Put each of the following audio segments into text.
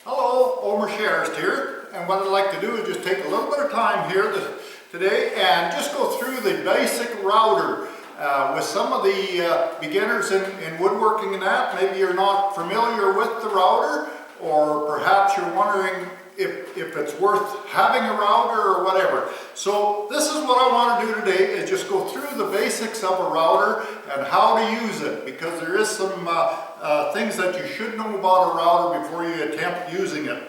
Hello, Omer Sherrist here, and what I'd like to do is just take a little bit of time here today and just go through the basic router with some of the beginners in woodworking and that. Maybe you're not familiar with the router, or perhaps you're wondering if it's worth having a router or whatever. So this is what I want to do today, is just go through the basics of a router and how to use it, because there is some things that you should know about a router before you attempt using it.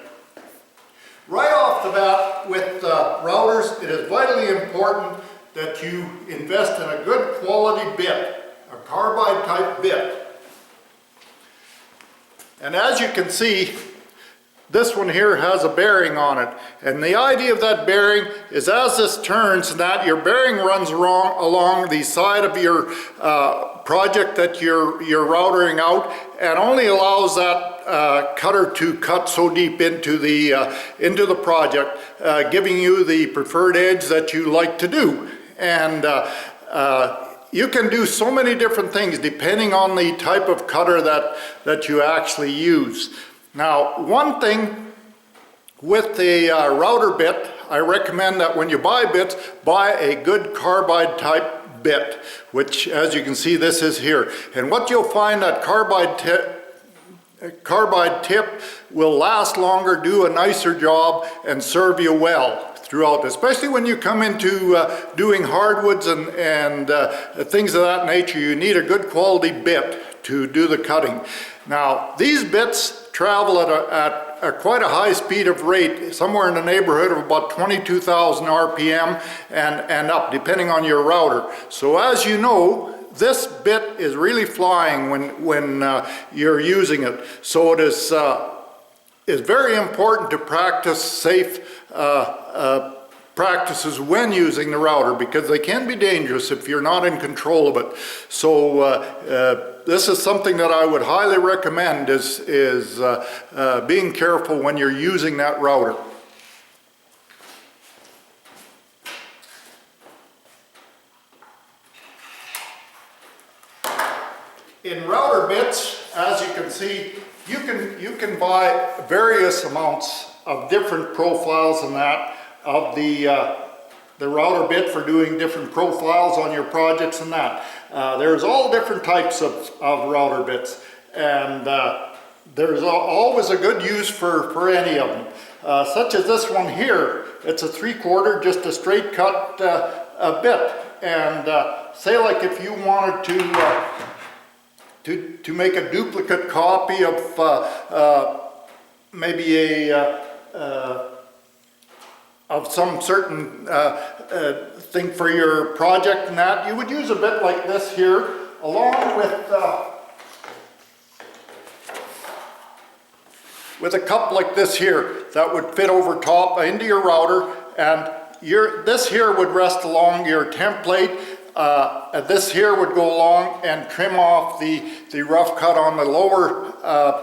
Right off the bat with routers, it is vitally important that you invest in a good quality bit, a carbide type bit. And as you can see, this one here has a bearing on it, and the idea of that bearing is as this turns, that your bearing runs along the side of your project that you're routering out, and only allows that cutter to cut so deep into the project, giving you the preferred edge that you like to do. And you can do so many different things depending on the type of cutter that you actually use. Now, one thing with the router bit, I recommend that when you buy bits, buy a good carbide type bit, which, as you can see, this is here. And what you'll find, that carbide tip will last longer, do a nicer job, and serve you well throughout, especially when you come into doing hardwoods and things of that nature. You need a good quality bit to do the cutting. Now, these bits travel at quite a high speed of rate, somewhere in the neighborhood of about 22,000 RPM and up, depending on your router. So as you know, this bit is really flying when you're using it. So it is very important to practice safe practices when using the router, because they can be dangerous if you're not in control of it. So this is something that I would highly recommend, is being careful when you're using that router. In router bits, as you can see, you can buy various amounts of different profiles and that of the router bit for doing different profiles on your projects and that. There's all different types of router bits, and there's always a good use for any of them. Such as this one here, it's a 3/4, just a straight cut bit. And say like if you wanted to make a duplicate copy of maybe of some certain thing for your project and that, you would use a bit like this here, along with a cup like this here that would fit over top into your router, and this here would rest along your template. This here would go along and trim off the rough cut on the lower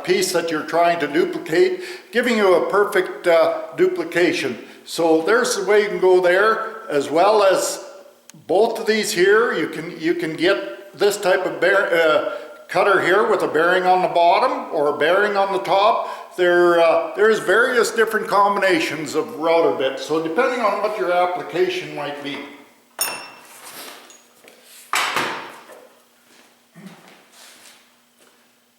piece that you're trying to duplicate, giving you a perfect duplication. So there's the way you can go there, as well as both of these here. You can get this type of cutter here with a bearing on the bottom or a bearing on the top. There's various different combinations of router bits, so depending on what your application might be.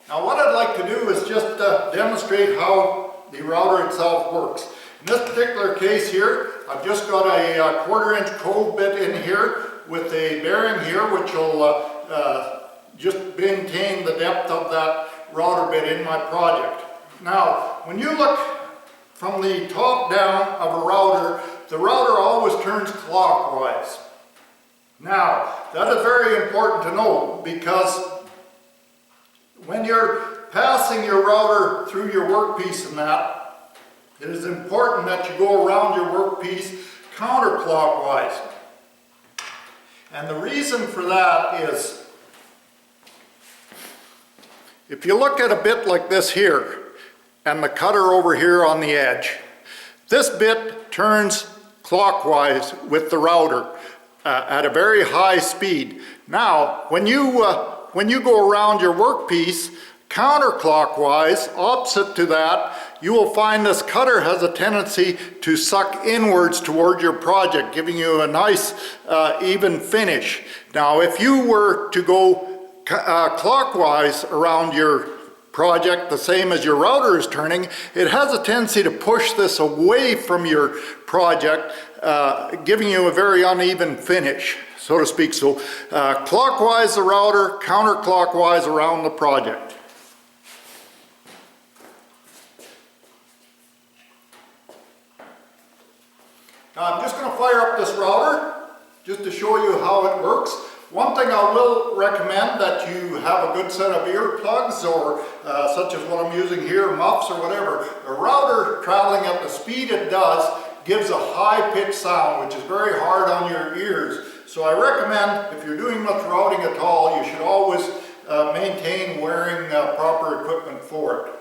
Now, what I'd like to do is just demonstrate how the router itself works. In this particular case here, I've just got a 1/4-inch cove bit in here with a bearing here, which will just maintain the depth of that router bit in my project. Now, when you look from the top down of a router, the router always turns clockwise. Now, that is very important to know, because when you're passing your router through your workpiece and that, it is important that you go around your workpiece counterclockwise. And the reason for that is, if you look at a bit like this here, and the cutter over here on the edge, this bit turns clockwise with the router at a very high speed. Now, when you go around your workpiece Counterclockwise, opposite to that, you will find this cutter has a tendency to suck inwards toward your project, giving you a nice even finish. Now if you were to go clockwise around your project, the same as your router is turning, it has a tendency to push this away from your project, giving you a very uneven finish, so to speak. So clockwise the router, counterclockwise around the project. Now I'm just going to fire up this router just to show you how it works. One thing I will recommend that you have a good set of earplugs, or such as what I'm using here, muffs or whatever. A router traveling at the speed it does gives a high-pitched sound, which is very hard on your ears. So I recommend, if you're doing much routing at all, you should always maintain wearing proper equipment for it.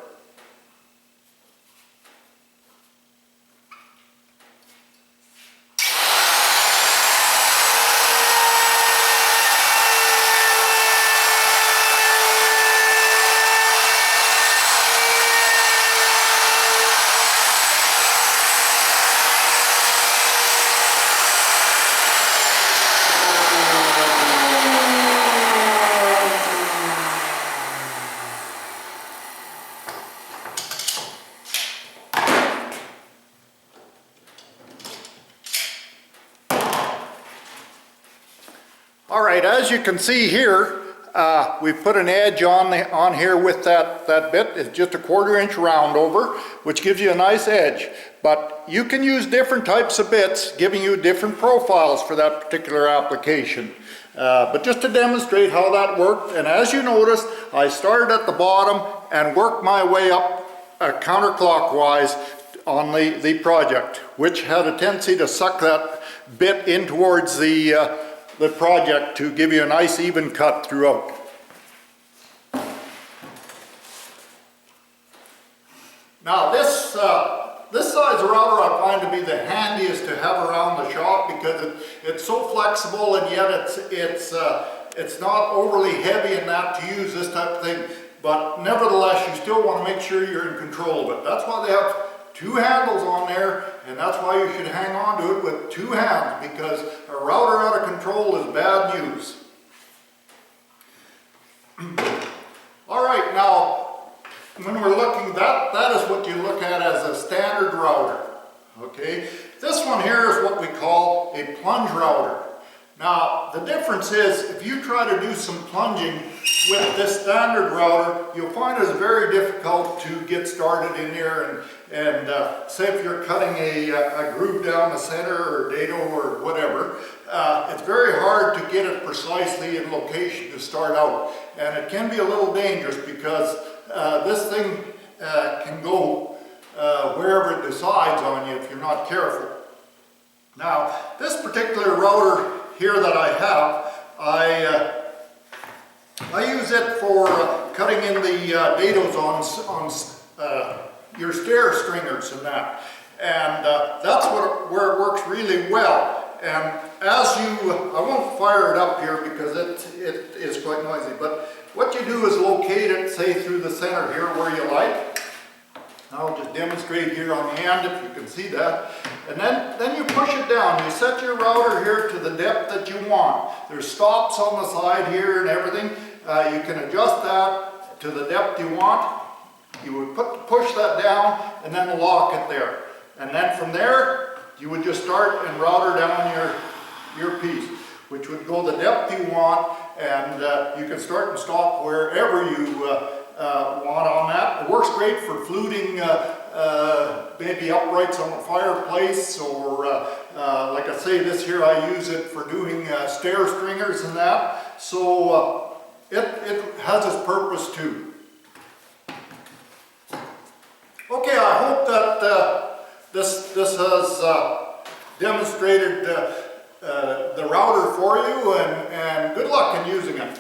Alright, as you can see here, we've put an edge on here with that bit. It's just a 1/4 inch round over, which gives you a nice edge. But you can use different types of bits, giving you different profiles for that particular application. But just to demonstrate how that worked, and as you noticed, I started at the bottom and worked my way up counterclockwise on the project, which had a tendency to suck that bit in towards the project to give you a nice even cut throughout. Now this size router I find to be the handiest to have around the shop, because it's so flexible, and yet it's not overly heavy in that to use this type of thing, but nevertheless you still want to make sure you're in control of it. That's why they have 2 handles on there, and that's why you should hang on to it with 2 hands, because a router out of control is bad news. Alright, now when we're looking, that is what you look at as a standard router. Okay, this one here is what we call a plunge router. Now the difference is, if you try to do some plunging with this standard router, you'll find it's very difficult to get started in here, and say if you're cutting a groove down the center or dado or whatever, it's very hard to get it precisely in location to start out, and it can be a little dangerous, because this thing can go wherever it decides on you if you're not careful. Now this particular router here that I have, I use it for cutting in the dados on your stair stringers and that, and that's where it works really well. And as I won't fire it up here because it is quite noisy, but what you do is locate it, say through the center here where you like. I'll just demonstrate here on the end if you can see that. And then you push it down. You set your router here to the depth that you want. There's stops on the side here and everything. You can adjust that to the depth you want. You would push that down and then lock it there. And then from there, you would just start and router down your piece, which would go the depth you want, and you can start and stop wherever you want on that. It works great for fluting maybe uprights on the fireplace, or like I say, this here I use it for doing stair stringers and that. So it has its purpose too. Okay, I hope that this has demonstrated the router for you, and good luck in using it.